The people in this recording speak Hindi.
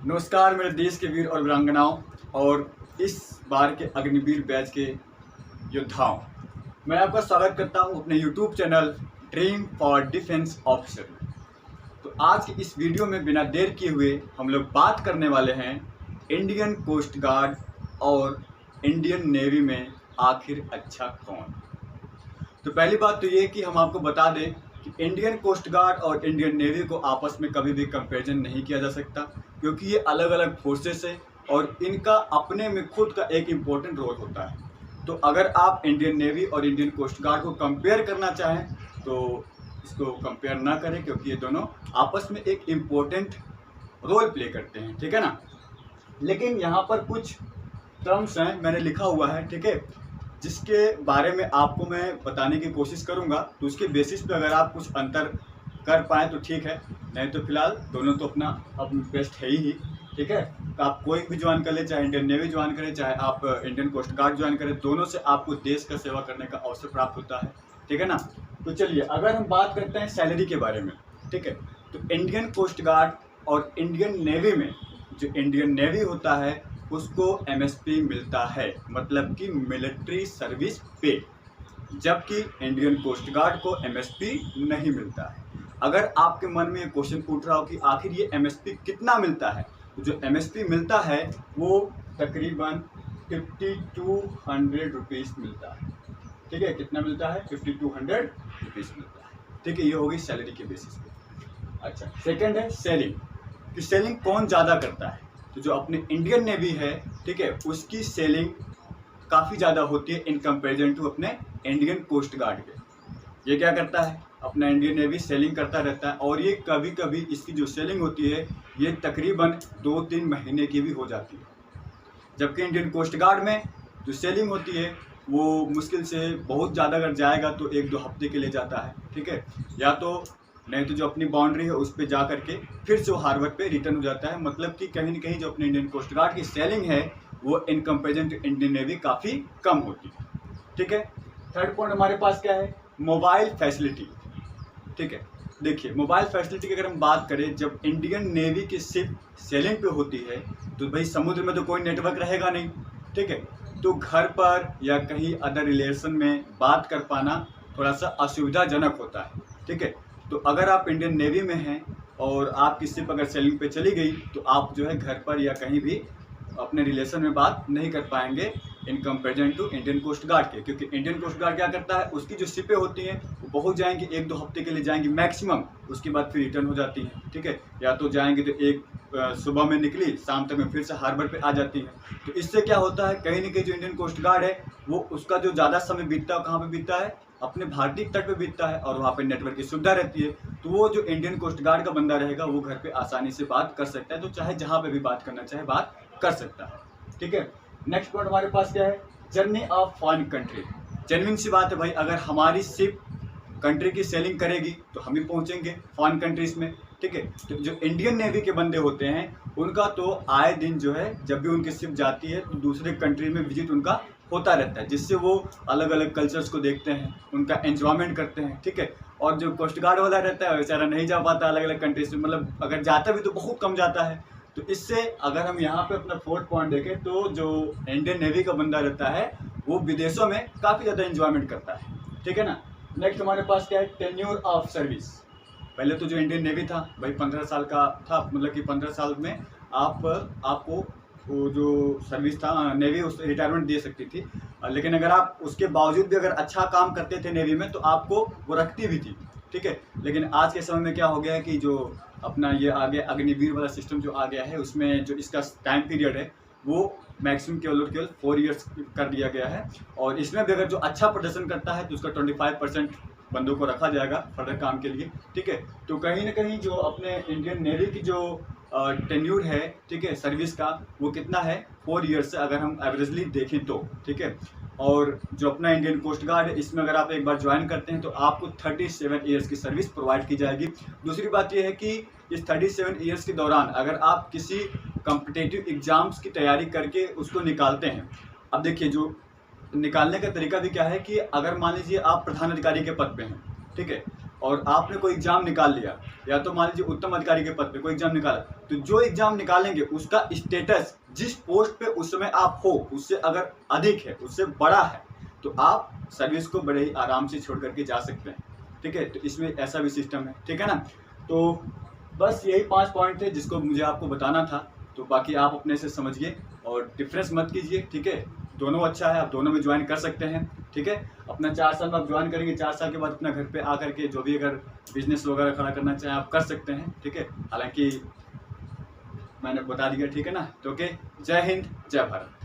नमस्कार मेरे देश के वीर और वीरांगनाओं और इस बार के अग्निवीर बैच के योद्धाओं। मैं आपका स्वागत करता हूं अपने YouTube channel dream for defence officer में। तो आज की इस वीडियो में बिना देर किए हुए हम लोग बात करने वाले हैं इंडियन कोस्ट गार्ड और इंडियन नेवी में आखिर अच्छा कौन। तो पहली बात तो ये कि हम आपको बता दें कि इंडियन कोस्ट गार्ड और इंडियन नेवी को आपस में कभी भी कंपैरिजन नहीं किया जा सकता, क्योंकि ये अलग अलग फोर्सेस है और इनका अपने में खुद का एक इम्पोर्टेंट रोल होता है। तो अगर आप इंडियन नेवी और इंडियन कोस्ट गार्ड को कंपेयर करना चाहें तो इसको कंपेयर ना करें, क्योंकि ये दोनों आपस में एक इम्पोर्टेंट रोल प्ले करते हैं, ठीक है ना। लेकिन यहाँ पर कुछ टर्म्स हैं, मैंने लिखा हुआ है, ठीक है, जिसके बारे में आपको मैं बताने की कोशिश करूँगा। तो उसके बेसिस पे अगर आप कुछ अंतर कर पाएँ तो ठीक है, नहीं तो फिलहाल दोनों तो अपना बेस्ट है ही, ठीक है। तो आप कोई भी ज्वाइन कर ले, चाहे इंडियन नेवी ज्वाइन करें, चाहे आप इंडियन कोस्ट गार्ड ज्वाइन करें, दोनों से आपको देश का सेवा करने का अवसर प्राप्त होता है, ठीक है ना। तो चलिए अगर हम बात करते हैं सैलरी के बारे में, ठीक है, तो इंडियन कोस्ट गार्ड और इंडियन नेवी में जो इंडियन नेवी होता है उसको एमएसपी मिलता है, मतलब कि मिलिट्री सर्विस पे, जबकि इंडियन कोस्ट गार्ड को एमएसपी नहीं मिलता है। अगर आपके मन में ये क्वेश्चन उठ रहा हो कि आखिर ये एमएसपी कितना मिलता है, तो जो एमएसपी मिलता है वो तकरीबन 5200 रुपीज़ मिलता है, ठीक है। कितना मिलता है? 5200 रुपीज़ मिलता है, ठीक है। ये होगी सैलरी के बेसिस पे। अच्छा, सेकंड है सेलिंग, कि सेलिंग कौन ज़्यादा करता है। तो जो अपने इंडियन नेवी है, ठीक है, उसकी सेलिंग काफ़ी ज़्यादा होती है इन कंपेरिजन टू अपने इंडियन कोस्ट गार्ड के। ये क्या करता है, अपना इंडियन नेवी सेलिंग करता रहता है, और ये कभी कभी इसकी जो सेलिंग होती है ये तकरीबन 2-3 महीने की भी हो जाती है। जबकि इंडियन कोस्ट गार्ड में जो सेलिंग होती है वो मुश्किल से बहुत ज़्यादा अगर जाएगा तो 1-2 हफ्ते के लिए जाता है, ठीक है, या तो नहीं तो जो अपनी बाउंड्री है उस पर जा करके फिर से वो हार्बर पे रिटर्न हो जाता है। मतलब कि कहीं ना कहीं जो अपने इंडियन कोस्ट गार्ड की सेलिंग है वो in comparison to Indian navy काफ़ी कम होती है, ठीक है। थर्ड पॉइंट हमारे पास क्या है, मोबाइल फैसिलिटी, ठीक है। देखिए मोबाइल फैसिलिटी की अगर हम बात करें, जब इंडियन नेवी की शिप सेलिंग पे होती है तो भाई समुद्र में तो कोई नेटवर्क रहेगा नहीं, ठीक है, तो घर पर या कहीं अदर रिलेशन में बात कर पाना थोड़ा सा असुविधाजनक होता है, ठीक है। तो अगर आप इंडियन नेवी में हैं और आपकी शिप अगर सेलिंग पे चली गई तो आप जो है घर पर या कहीं भी अपने रिलेशन में बात नहीं कर पाएंगे in comparison to Indian coast guard के, क्योंकि इंडियन कोस्ट गार्ड क्या करता है, उसकी जो शिपें होती हैं वो बहुत जाएंगी, 1-2 हफ्ते के लिए जाएंगी मैक्सिमम, उसके बाद फिर रिटर्न हो जाती हैं, ठीक है। या तो जाएंगे तो एक सुबह में निकली, शाम तक में फिर से हार्बर पे आ जाती हैं। तो इससे क्या होता है, कहीं ना कहीं जो इंडियन कोस्ट गार्ड है वो उसका जो ज़्यादा समय बीतता है कहाँ पर बीतता है, अपने भारतीय तट पे बीतता है, और वहाँ पे नेटवर्क की सुविधा रहती है। तो वो जो इंडियन कोस्ट गार्ड का बंदा रहेगा वो घर पे आसानी से बात कर सकता है, तो चाहे जहाँ पे भी बात करना चाहे बात कर सकता है, ठीक है। नेक्स्ट पॉइंट हमारे पास क्या है, journey of foreign country. Genuine सी बात है भाई, अगर हमारी शिप कंट्री की सेलिंग करेगी तो हम भी पहुँचेंगे फॉरेन कंट्रीज़ में, ठीक है। तो जो इंडियन नेवी के बंदे होते हैं उनका तो आए दिन जो है जब भी उनकी शिप जाती है तो दूसरे कंट्री में विजिट उनका होता रहता है, जिससे वो अलग अलग कल्चर्स को देखते हैं, उनका एंजॉयमेंट करते हैं, ठीक है। और जो कोस्ट गार्ड वाला रहता है बेचारा नहीं जा पाता अलग अलग कंट्रीज में, मतलब अगर जाता भी तो बहुत कम जाता है। तो इससे अगर हम यहाँ पे अपना फोर्थ पॉइंट देखें तो जो इंडियन नेवी का बंदा रहता है वो विदेशों में काफ़ी ज़्यादा एंजॉयमेंट करता है, ठीक है ना। नेक्स्ट हमारे पास क्या है, टेन्योर ऑफ सर्विस। पहले तो जो इंडियन नेवी था भाई 15 साल का था, मतलब कि 15 साल में आपको वो जो सर्विस था नेवी उस रिटायरमेंट दे सकती थी, लेकिन अगर आप उसके बावजूद भी अगर अच्छा काम करते थे नेवी में तो आपको वो रखती भी थी, ठीक है। लेकिन आज के समय में क्या हो गया है कि जो अपना ये आ गया अग्निवीर वाला सिस्टम जो आ गया है, उसमें जो इसका टाइम पीरियड है वो मैक्सिमम केवल 4 ईयर्स कर दिया गया है, और इसमें भी अगर जो अच्छा प्रदर्शन करता है तो उसका 25% बंदों को रखा जाएगा फर्दर काम के लिए, ठीक है। तो कहीं ना कहीं जो अपने इंडियन नेवी की जो टेन्यूर है, ठीक है, सर्विस का, वो कितना है 4 ईयर्स से अगर हम एवरेजली देखें तो, ठीक है। और जो अपना इंडियन कोस्ट गार्ड है इसमें अगर आप एक बार ज्वाइन करते हैं तो आपको 37 ईयर्स की सर्विस प्रोवाइड की जाएगी। दूसरी बात यह है कि इस 37 ईयर्स के दौरान अगर आप किसी कॉम्पिटिटिव एग्जाम्स की तैयारी करके उसको निकालते हैं, अब देखिए जो निकालने का तरीका भी क्या है कि अगर मान लीजिए आप प्रधान अधिकारी के पद पे हैं, ठीक है, और आपने कोई एग्जाम निकाल लिया, या तो मान लीजिए उत्तम अधिकारी के पद पे कोई एग्जाम निकाला, तो जो एग्जाम निकालेंगे उसका स्टेटस जिस पोस्ट पे उस समय आप हो उससे अगर अधिक है, उससे बड़ा है, तो आप सर्विस को बड़े ही आराम से छोड़ करके जा सकते हैं। ठीक है, तो इसमें ऐसा भी सिस्टम है। ठीक है ना, तो बस यही 5 पॉइंट थे जिसको मुझे आपको बताना था। तो बाकी आप अपने से समझिए और डिफरेंस मत कीजिए। ठीक है, दोनों अच्छा है, आप दोनों में ज्वाइन कर सकते हैं। ठीक है, अपना 4 साल में आप ज्वाइन करेंगे, 4 साल के बाद अपना घर पे आकर के जो भी अगर बिजनेस वगैरह खड़ा करना चाहें आप कर सकते हैं। ठीक है, हालांकि मैंने बता दिया। ठीक है ना, तो ओके, जय हिंद, जय भारत।